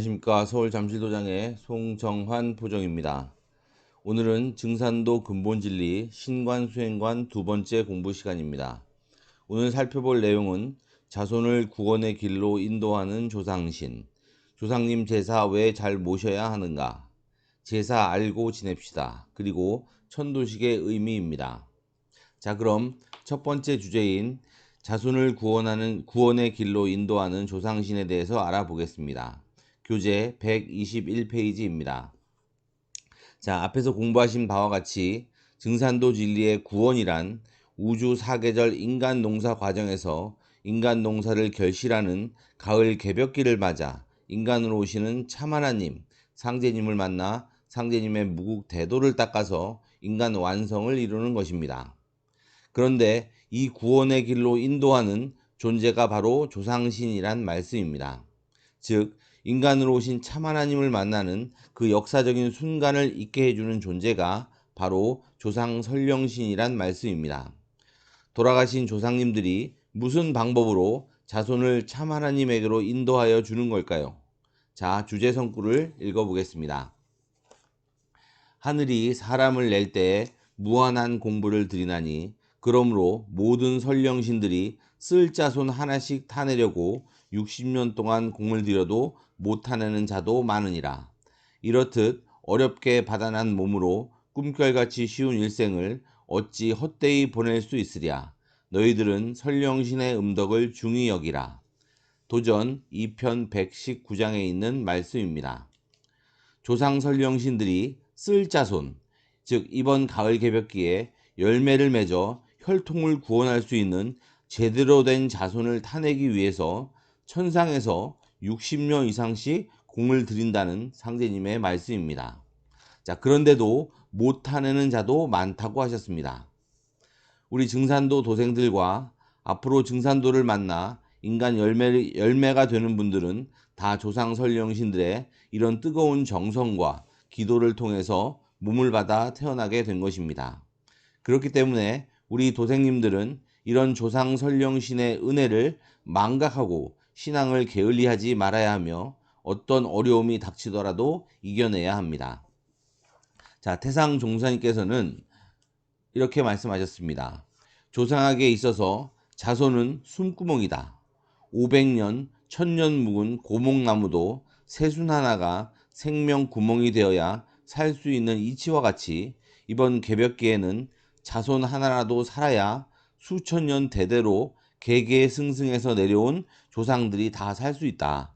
안녕하십니까. 서울 잠실도장의 송정환 포정입니다. 오늘은 증산도 근본진리 신관수행관 두 번째 공부 시간입니다. 오늘 살펴볼 내용은 자손을 구원의 길로 인도하는 조상신, 조상님 제사 왜 잘 모셔야 하는가, 제사 알고 지냅시다, 그리고 천도식의 의미입니다. 자, 그럼 첫 번째 주제인 자손을 구원의 길로 인도하는 조상신에 대해서 알아보겠습니다. 교재 121페이지입니다. 자, 앞에서 공부하신 바와 같이 증산도 진리의 구원이란 우주 사계절 인간 농사 과정에서 인간 농사를 결실하는 가을 개벽기를 맞아 인간으로 오시는 참하나님, 상제님을 만나 상제님의 무국 대도를 닦아서 인간 완성을 이루는 것입니다. 그런데 이 구원의 길로 인도하는 존재가 바로 조상신이란 말씀입니다. 즉 인간으로 오신 참 하나님을 만나는 그 역사적인 순간을 있게 해주는 존재가 바로 조상 설령신이란 말씀입니다. 돌아가신 조상님들이 무슨 방법으로 자손을 참 하나님에게로 인도하여 주는 걸까요? 자, 주제 성구를 읽어보겠습니다. 하늘이 사람을 낼 때에 무한한 공부를 들이나니 그러므로 모든 선령신들이 쓸 자손 하나씩 타내려고 60년 동안 공을 들여도 못 타내는 자도 많으니라. 이렇듯 어렵게 받아난 몸으로 꿈결같이 쉬운 일생을 어찌 헛되이 보낼 수 있으랴. 너희들은 선령신의 음덕을 중히 여기라. 도전 2편 119장에 있는 말씀입니다. 조상 선령신들이 쓸 자손, 즉 이번 가을 개벽기에 열매를 맺어 혈통을 구원할 수 있는 제대로 된 자손을 타내기 위해서 천상에서 60년 이상씩 공을 들인다는 상제님의 말씀입니다. 자, 그런데도 못 타내는 자도 많다고 하셨습니다. 우리 증산도 도생들과 앞으로 증산도를 만나 인간 열매가 되는 분들은 다 조상 설령신들의 이런 뜨거운 정성과 기도를 통해서 몸을 받아 태어나게 된 것입니다. 그렇기 때문에 우리 도생님들은 이런 조상 설령신의 은혜를 망각하고 신앙을 게을리하지 말아야 하며 어떤 어려움이 닥치더라도 이겨내야 합니다. 자, 태상 종사님께서는 이렇게 말씀하셨습니다. 조상에게 있어서 자손은 숨구멍이다. 500년, 1000년 묵은 고목나무도 새순 하나가 생명 구멍이 되어야 살 수 있는 이치와 같이 이번 개벽기에는 자손 하나라도 살아야 수천 년 대대로 계계승승해서 내려온 조상들이 다 살 수 있다.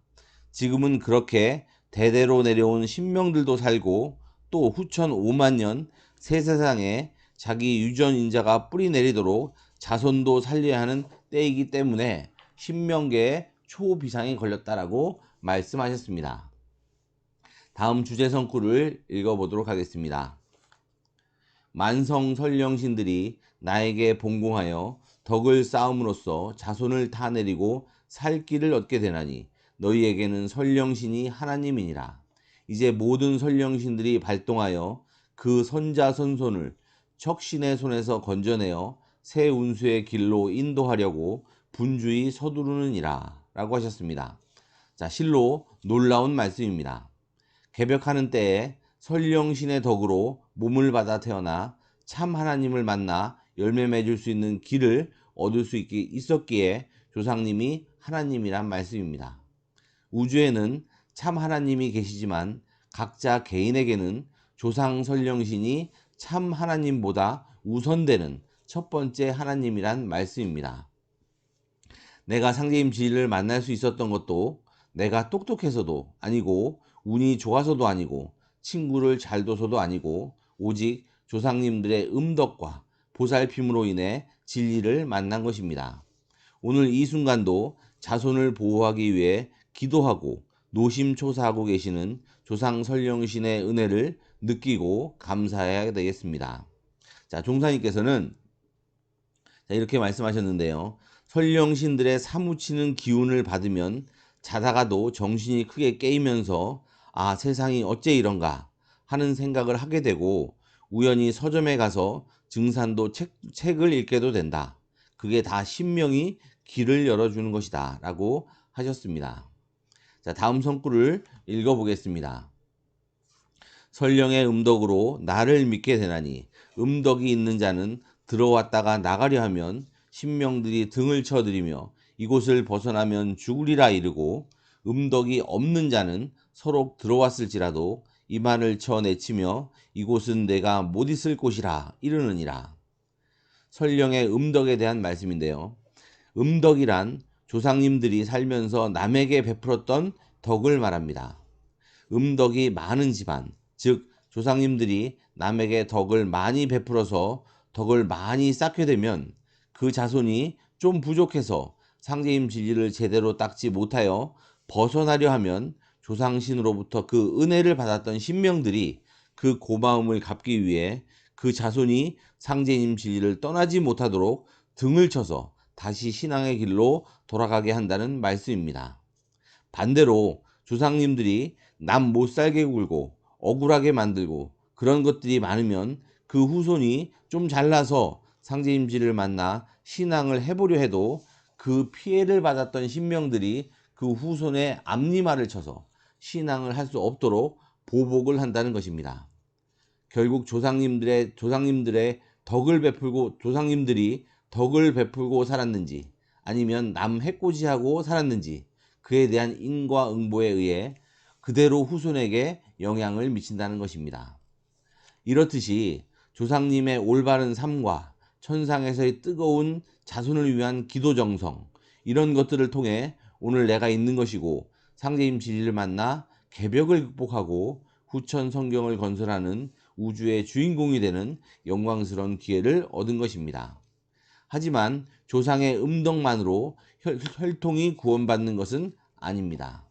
지금은 그렇게 대대로 내려온 신명들도 살고 또 후천 5만 년 새 세상에 자기 유전 인자가 뿌리 내리도록 자손도 살려야 하는 때이기 때문에 신명계에 초비상이 걸렸다라고 말씀하셨습니다. 다음 주제 성구를 읽어보도록 하겠습니다. 만성설령신들이 나에게 봉공하여 덕을 쌓음으로써 자손을 타내리고 살 길을 얻게 되나니 너희에게는 설령신이 하나님이니라. 이제 모든 설령신들이 발동하여 그 선자선손을 척신의 손에서 건져내어 새 운수의 길로 인도하려고 분주히 서두르느니라 라고 하셨습니다. 자, 실로 놀라운 말씀입니다. 개벽하는 때에 설령신의 덕으로 몸을 받아 태어나 참 하나님을 만나 열매 맺을 수 있는 길을 얻을 수 있었기에 조상님이 하나님이란 말씀입니다. 우주에는 참 하나님이 계시지만 각자 개인에게는 조상 설령신이 참 하나님보다 우선되는 첫 번째 하나님이란 말씀입니다. 내가 상제님 진리를 만날 수 있었던 것도 내가 똑똑해서도 아니고 운이 좋아서도 아니고 친구를 잘 둬서도 아니고 오직 조상님들의 음덕과 보살핌으로 인해 진리를 만난 것입니다. 오늘 이 순간도 자손을 보호하기 위해 기도하고 노심초사하고 계시는 조상 설령신의 은혜를 느끼고 감사해야 되겠습니다. 자, 종사님께서는 이렇게 말씀하셨는데요. 설령신들의 사무치는 기운을 받으면 자다가도 정신이 크게 깨이면서 아, 세상이 어째 이런가 하는 생각을 하게 되고 우연히 서점에 가서 증산도 책을 읽게도 된다. 그게 다 신명이 길을 열어주는 것이다 라고 하셨습니다. 자, 다음 성구를 읽어보겠습니다. 설령의 음덕으로 나를 믿게 되나니 음덕이 있는 자는 들어왔다가 나가려 하면 신명들이 등을 쳐들이며 이곳을 벗어나면 죽으리라 이르고 음덕이 없는 자는 서로 들어왔을지라도 이만을 쳐 내치며 이곳은 내가 못 있을 곳이라 이르느니라. 설령의 음덕에 대한 말씀인데요. 음덕이란 조상님들이 살면서 남에게 베풀었던 덕을 말합니다. 음덕이 많은 집안, 즉 조상님들이 남에게 덕을 많이 베풀어서 덕을 많이 쌓게 되면 그 자손이 좀 부족해서 상제임 진리를 제대로 닦지 못하여 벗어나려 하면 조상신으로부터 그 은혜를 받았던 신명들이 그 고마움을 갚기 위해 그 자손이 상제임 진리를 떠나지 못하도록 등을 쳐서 다시 신앙의 길로 돌아가게 한다는 말씀입니다. 반대로 조상님들이 남 못 살게 굴고 억울하게 만들고 그런 것들이 많으면 그 후손이 좀 잘나서 상제임지를 만나 신앙을 해보려 해도 그 피해를 받았던 신명들이 그 후손의 앞니말을 쳐서 신앙을 할 수 없도록 보복을 한다는 것입니다. 결국 조상님들의 덕을 베풀고 조상님들이 덕을 베풀고 살았는지 아니면 남 해코지하고 살았는지 그에 대한 인과응보에 의해 그대로 후손에게 영향을 미친다는 것입니다. 이렇듯이 조상님의 올바른 삶과 천상에서의 뜨거운 자손을 위한 기도 정성 이런 것들을 통해 오늘 내가 있는 것이고 상제임 진리를 만나 개벽을 극복하고 후천 성경을 건설하는 우주의 주인공이 되는 영광스러운 기회를 얻은 것입니다. 하지만 조상의 음덕만으로 혈통이 구원받는 것은 아닙니다.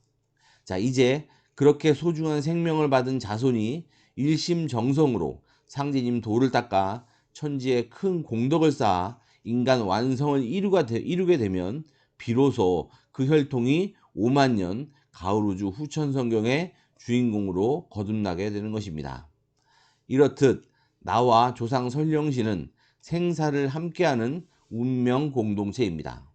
자, 이제 그렇게 소중한 생명을 받은 자손이 일심정성으로 상제님 도를 닦아 천지에 큰 공덕을 쌓아 인간 완성을 이루게 되면 비로소 그 혈통이 5만 년 가을우주 후천성경의 주인공으로 거듭나게 되는 것입니다. 이렇듯 나와 조상 설령신은 생사를 함께하는 운명 공동체입니다.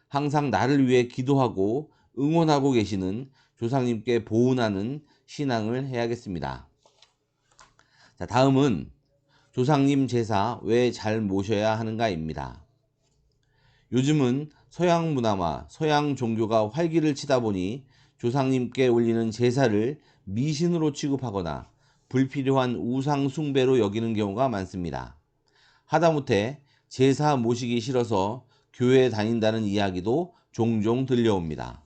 항상 나를 위해 기도하고 응원하고 계시는 조상님께 보은하는 신앙을 해야겠습니다. 자, 다음은 조상님 제사 왜 잘 모셔야 하는가입니다. 요즘은 서양 문화와 서양 종교가 활기를 치다 보니 조상님께 올리는 제사를 미신으로 취급하거나 불필요한 우상 숭배로 여기는 경우가 많습니다. 하다못해 제사 모시기 싫어서 교회 다닌다는 이야기도 종종 들려옵니다.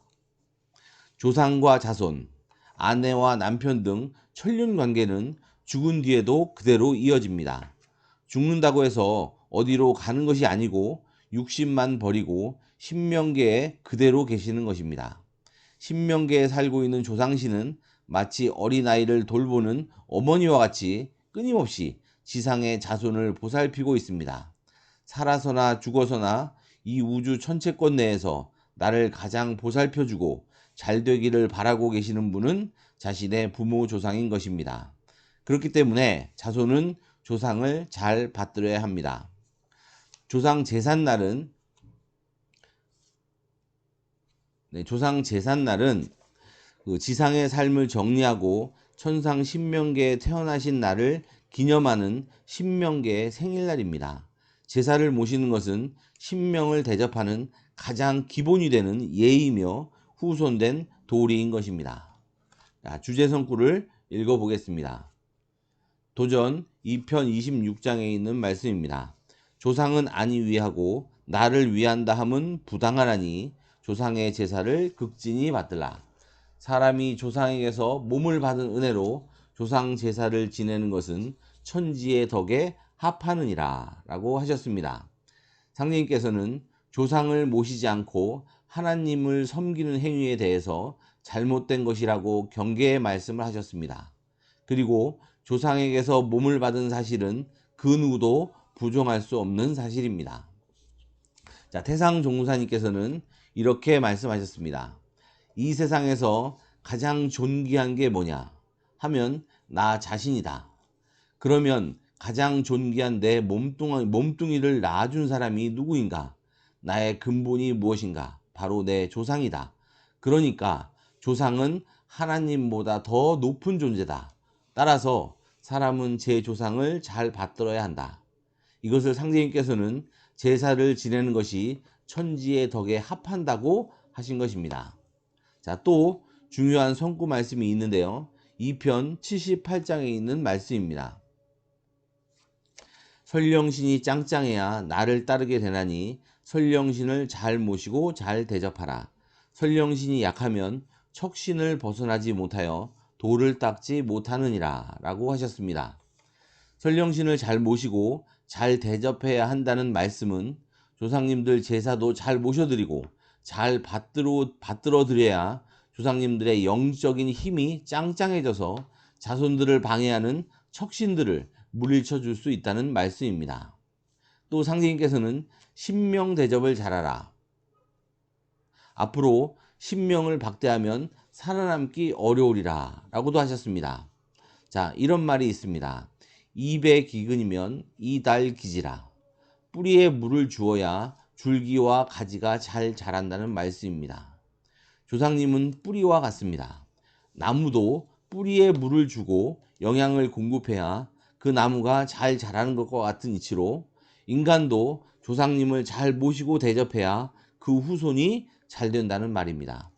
조상과 자손, 아내와 남편 등 천륜 관계는 죽은 뒤에도 그대로 이어집니다. 죽는다고 해서 어디로 가는 것이 아니고 육신만 버리고 신명계에 그대로 계시는 것입니다. 신명계에 살고 있는 조상신은 마치 어린아이를 돌보는 어머니와 같이 끊임없이 지상의 자손을 보살피고 있습니다. 살아서나 죽어서나 이 우주 천체권 내에서 나를 가장 보살펴주고 잘 되기를 바라고 계시는 분은 자신의 부모 조상인 것입니다. 그렇기 때문에 자손은 조상을 잘 받들어야 합니다. 조상 제삿날은 그 지상의 삶을 정리하고 천상 신명계에 태어나신 날을 기념하는 신명계의 생일날입니다. 제사를 모시는 것은 신명을 대접하는 가장 기본이 되는 예의며 후손된 도리인 것입니다. 자, 주제성구를 읽어보겠습니다. 도전 2편 26장에 있는 말씀입니다. 조상은 아니 위하고 나를 위한다 함은 부당하나니 조상의 제사를 극진히 받들라. 사람이 조상에게서 몸을 받은 은혜로 조상 제사를 지내는 것은 천지의 덕에 합하느니라 라고 하셨습니다. 상제님께서는 조상을 모시지 않고 하나님을 섬기는 행위에 대해서 잘못된 것이라고 경계의 말씀을 하셨습니다. 그리고 조상에게서 몸을 받은 사실은 그 누구도 부정할 수 없는 사실입니다. 자, 태상 종무사님께서는 이렇게 말씀하셨습니다. 이 세상에서 가장 존귀한 게 뭐냐 하면 나 자신이다. 그러면 가장 존귀한 내 몸뚱이를 낳아준 사람이 누구인가? 나의 근본이 무엇인가? 바로 내 조상이다. 그러니까 조상은 하나님보다 더 높은 존재다. 따라서 사람은 제 조상을 잘 받들어야 한다. 이것을 상제님께서는 제사를 지내는 것이 천지의 덕에 합한다고 하신 것입니다. 자, 또 중요한 선구 말씀이 있는데요. 2편 78장에 있는 말씀입니다. 설령신이 짱짱해야 나를 따르게 되나니 설령신을 잘 모시고 잘 대접하라. 설령신이 약하면 척신을 벗어나지 못하여 돌을 닦지 못하느니라 라고 하셨습니다. 설령신을 잘 모시고 잘 대접해야 한다는 말씀은 조상님들 제사도 잘 모셔드리고 잘 받들어 드려야 조상님들의 영적인 힘이 짱짱해져서 자손들을 방해하는 척신들을 물리쳐 줄 수 있다는 말씀입니다. 또 상제님께서는 신명 대접을 잘하라. 앞으로 신명을 박대하면 살아남기 어려우리라 라고도 하셨습니다. 자, 이런 말이 있습니다. 입에 기근이면 이달 기지라. 뿌리에 물을 주어야 줄기와 가지가 잘 자란다는 말씀입니다. 조상님은 뿌리와 같습니다. 나무도 뿌리에 물을 주고 영양을 공급해야 그 나무가 잘 자라는 것과 같은 이치로 인간도 조상님을 잘 모시고 대접해야 그 후손이 잘 된다는 말입니다.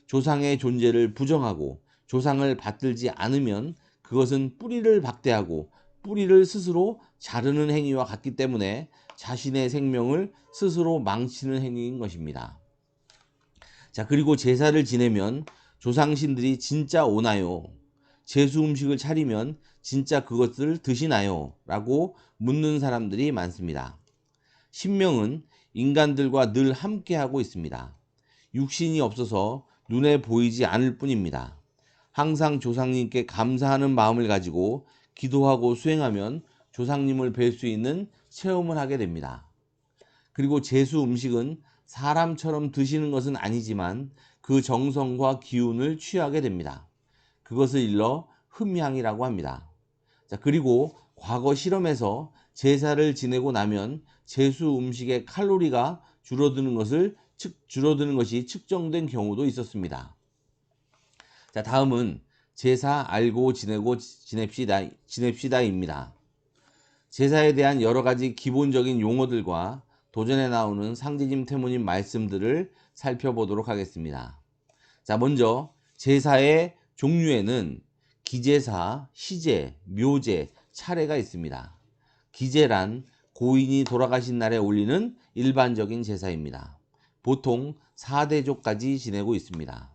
조상의 존재를 부정하고 조상을 받들지 않으면 그것은 뿌리를 박대하고 뿌리를 스스로 자르는 행위와 같기 때문에 자신의 생명을 스스로 망치는 행위인 것입니다. 자, 그리고 제사를 지내면 조상신들이 진짜 오나요? 제수 음식을 차리면 진짜 그것을 드시나요? 라고 묻는 사람들이 많습니다. 신명은 인간들과 늘 함께하고 있습니다. 육신이 없어서 눈에 보이지 않을 뿐입니다. 항상 조상님께 감사하는 마음을 가지고 기도하고 수행하면 조상님을 뵐 수 있는 체험을 하게 됩니다. 그리고 제수 음식은 사람처럼 드시는 것은 아니지만 그 정성과 기운을 취하게 됩니다. 그것을 일러 흠향이라고 합니다. 자, 그리고 과거 실험에서 제사를 지내고 나면 제수 음식의 칼로리가 줄어드는 것이 측정된 경우도 있었습니다. 자, 다음은 제사 알고 지내고 지냅시다입니다. 제사에 대한 여러 가지 기본적인 용어들과 도전에 나오는 상제님 태모님 말씀들을 살펴보도록 하겠습니다. 자, 먼저 제사의 종류에는 기제사, 시제, 묘제, 차례가 있습니다. 기제란 고인이 돌아가신 날에 올리는 일반적인 제사입니다. 보통 4대조까지 지내고 있습니다.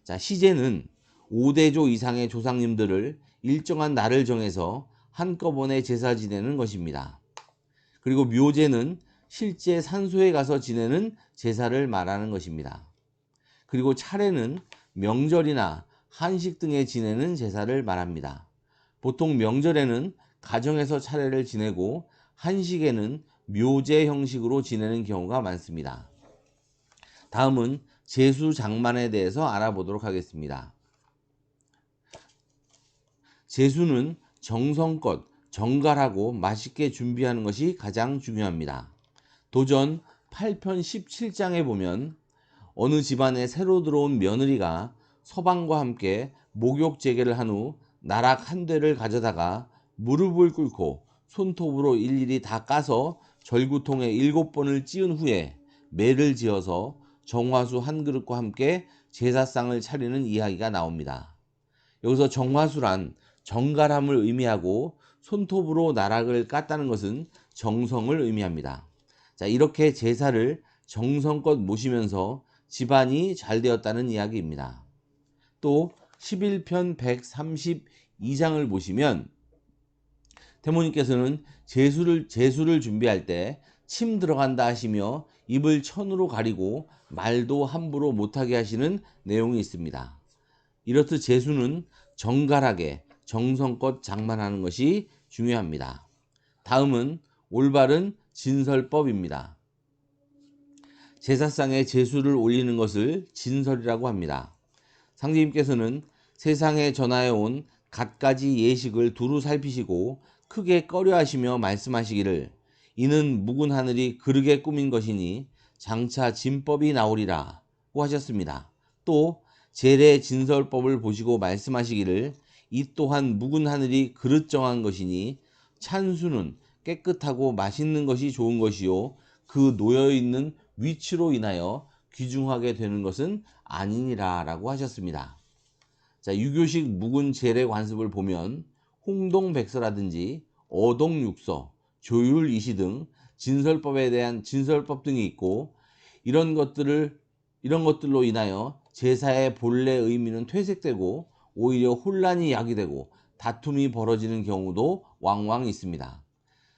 자, 시제는 5대조 이상의 조상님들을 일정한 날을 정해서 한꺼번에 제사 지내는 것입니다. 그리고 묘제는 실제 산소에 가서 지내는 제사를 말하는 것입니다. 그리고 차례는 명절이나 한식 등에 지내는 제사를 말합니다. 보통 명절에는 가정에서 차례를 지내고 한식에는 묘제 형식으로 지내는 경우가 많습니다. 다음은 제수장만에 대해서 알아보도록 하겠습니다. 제수는 정성껏 정갈하고 맛있게 준비하는 것이 가장 중요합니다. 도전 8편 17장에 보면 어느 집안에 새로 들어온 며느리가 서방과 함께 목욕 재개를 한 후 나락 한 대를 가져다가 무릎을 꿇고 손톱으로 일일이 다 까서 절구통에 7번을 찧은 후에 매를 지어서 정화수 한 그릇과 함께 제사상을 차리는 이야기가 나옵니다. 여기서 정화수란 정갈함을 의미하고 손톱으로 나락을 깠다는 것은 정성을 의미합니다. 자, 이렇게 제사를 정성껏 모시면서 집안이 잘 되었다는 이야기입니다. 또 11편 132장을 보시면 태모님께서는 제수를 준비할 때 침 들어간다 하시며 입을 천으로 가리고 말도 함부로 못하게 하시는 내용이 있습니다. 이렇듯 제수는 정갈하게 정성껏 장만하는 것이 중요합니다. 다음은 올바른 진설법입니다. 제사상에 제수를 올리는 것을 진설이라고 합니다. 상제님께서는 세상에 전하여온 갖가지 예식을 두루 살피시고 크게 꺼려하시며 말씀하시기를 이는 묵은 하늘이 그르게 꾸민 것이니 장차 진법이 나오리라고 하셨습니다. 또 제례 진설법을 보시고 말씀하시기를 이 또한 묵은 하늘이 그릇 정한 것이니 찬수는 깨끗하고 맛있는 것이 좋은 것이요 그 놓여있는 위치로 인하여 귀중하게 되는 것은 아니니라 라고 하셨습니다. 자, 유교식 묵은 제례 관습을 보면 홍동백서라든지 어동육서, 조율이시 등 진설법에 대한 진설법 등이 있고 이런 것들로 인하여 제사의 본래 의미는 퇴색되고 오히려 혼란이 야기되고 다툼이 벌어지는 경우도 왕왕 있습니다.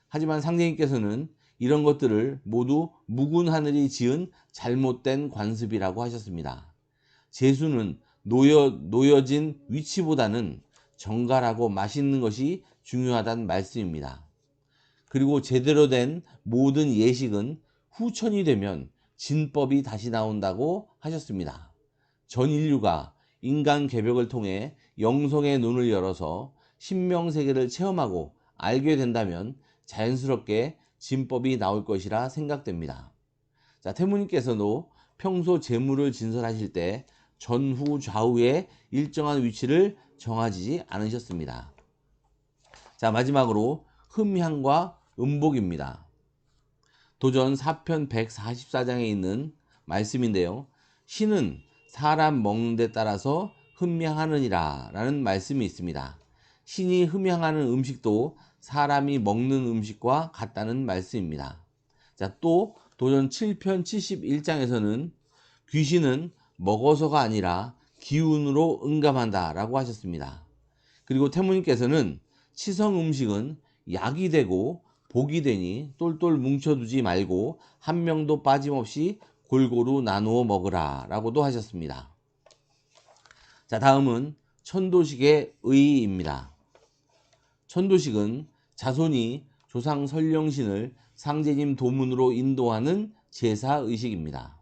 하지만 상제님께서는 이런 것들을 모두 묵은 하늘이 지은 잘못된 관습이라고 하셨습니다. 제수는 놓여진 위치보다는 정갈하고 맛있는 것이 중요하다는 말씀입니다. 그리고 제대로 된 모든 예식은 후천이 되면 진법이 다시 나온다고 하셨습니다. 전 인류가 인간 개벽을 통해 영성의 눈을 열어서 신명세계를 체험하고 알게 된다면 자연스럽게 진법이 나올 것이라 생각됩니다. 자, 태무님께서도 평소 재물을 진설하실 때 전후 좌우에 일정한 위치를 정하지 않으셨습니다. 자, 마지막으로 흠향과 음복입니다. 도전 4편 144장에 있는 말씀인데요. 신은 사람 먹는 데 따라서 흠향하느니라 라는 말씀이 있습니다. 신이 흠향하는 음식도 사람이 먹는 음식과 같다는 말씀입니다. 자, 또 도전 7편 71장에서는 귀신은 먹어서가 아니라 기운으로 응감한다 라고 하셨습니다. 그리고 태무님께서는 치성 음식은 약이 되고 복이 되니 똘똘 뭉쳐두지 말고 한 명도 빠짐없이 골고루 나누어 먹으라 라고도 하셨습니다. 자, 다음은 천도식의 의의입니다. 천도식은 자손이 조상 설령신을 상제님 도문으로 인도하는 제사의식입니다.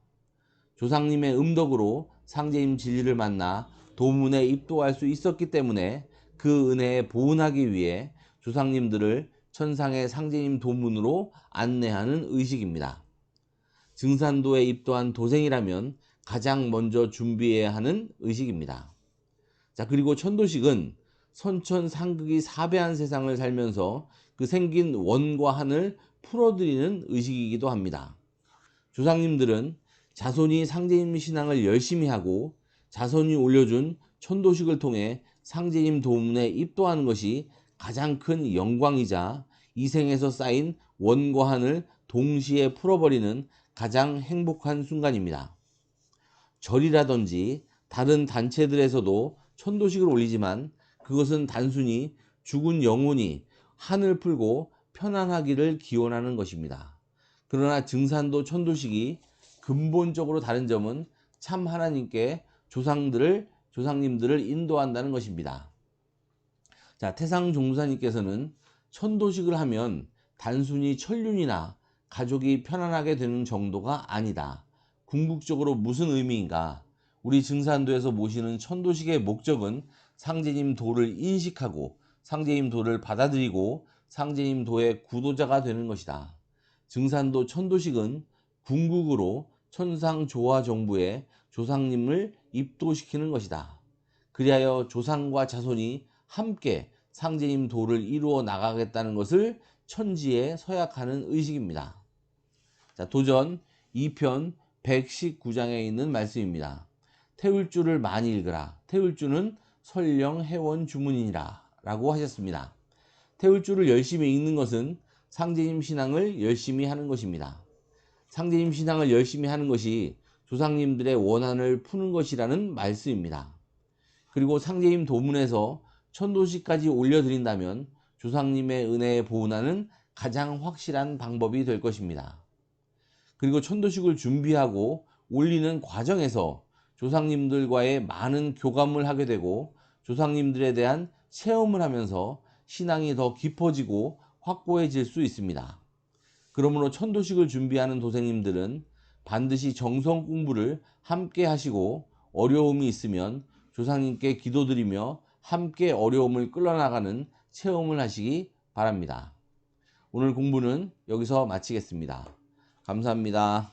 조상님의 음덕으로 상제님 진리를 만나 도문에 입도할 수 있었기 때문에 그 은혜에 보은하기 위해 조상님들을 천상의 상제님 도문으로 안내하는 의식입니다. 증산도에 입도한 도생이라면 가장 먼저 준비해야 하는 의식입니다. 자, 그리고 천도식은 선천상극이 사배한 세상을 살면서 그 생긴 원과 한을 풀어드리는 의식이기도 합니다. 조상님들은 자손이 상제님 신앙을 열심히 하고 자손이 올려준 천도식을 통해 상제님 도문에 입도하는 것이 가장 큰 영광이자 이 생에서 쌓인 원과 한을 동시에 풀어버리는 가장 행복한 순간입니다. 절이라든지 다른 단체들에서도 천도식을 올리지만 그것은 단순히 죽은 영혼이 한을 풀고 편안하기를 기원하는 것입니다. 그러나 증산도 천도식이 근본적으로 다른 점은 참 하나님께 조상님들을 인도한다는 것입니다. 자, 태상종사님께서는 천도식을 하면 단순히 천륜이나 가족이 편안하게 되는 정도가 아니다. 궁극적으로 무슨 의미인가? 우리 증산도에서 모시는 천도식의 목적은 상제님 도를 인식하고 상제님 도를 받아들이고 상제님 도의 구도자가 되는 것이다. 증산도 천도식은 궁극으로 천상조화 정부에 조상님을 입도시키는 것이다. 그리하여 조상과 자손이 함께 상제님 도를 이루어 나가겠다는 것을 천지에 서약하는 의식입니다. 자, 도전 2편 119장에 있는 말씀입니다. 태울 줄을 많이 읽으라. 태울 줄은 설령 해원 주문이니라 라고 하셨습니다. 태울 줄을 열심히 읽는 것은 상제님 신앙을 열심히 하는 것입니다. 상제님 신앙을 열심히 하는 것이 조상님들의 원한을 푸는 것이라는 말씀입니다. 그리고 상제님 도문에서 천도식까지 올려드린다면 조상님의 은혜에 보은하는 가장 확실한 방법이 될 것입니다. 그리고 천도식을 준비하고 올리는 과정에서 조상님들과의 많은 교감을 하게 되고 조상님들에 대한 체험을 하면서 신앙이 더 깊어지고 확고해질 수 있습니다. 그러므로 천도식을 준비하는 도생님들은 반드시 정성 공부를 함께 하시고 어려움이 있으면 조상님께 기도드리며 함께 어려움을 끌어나가는 체험을 하시기 바랍니다. 오늘 공부는 여기서 마치겠습니다. 감사합니다.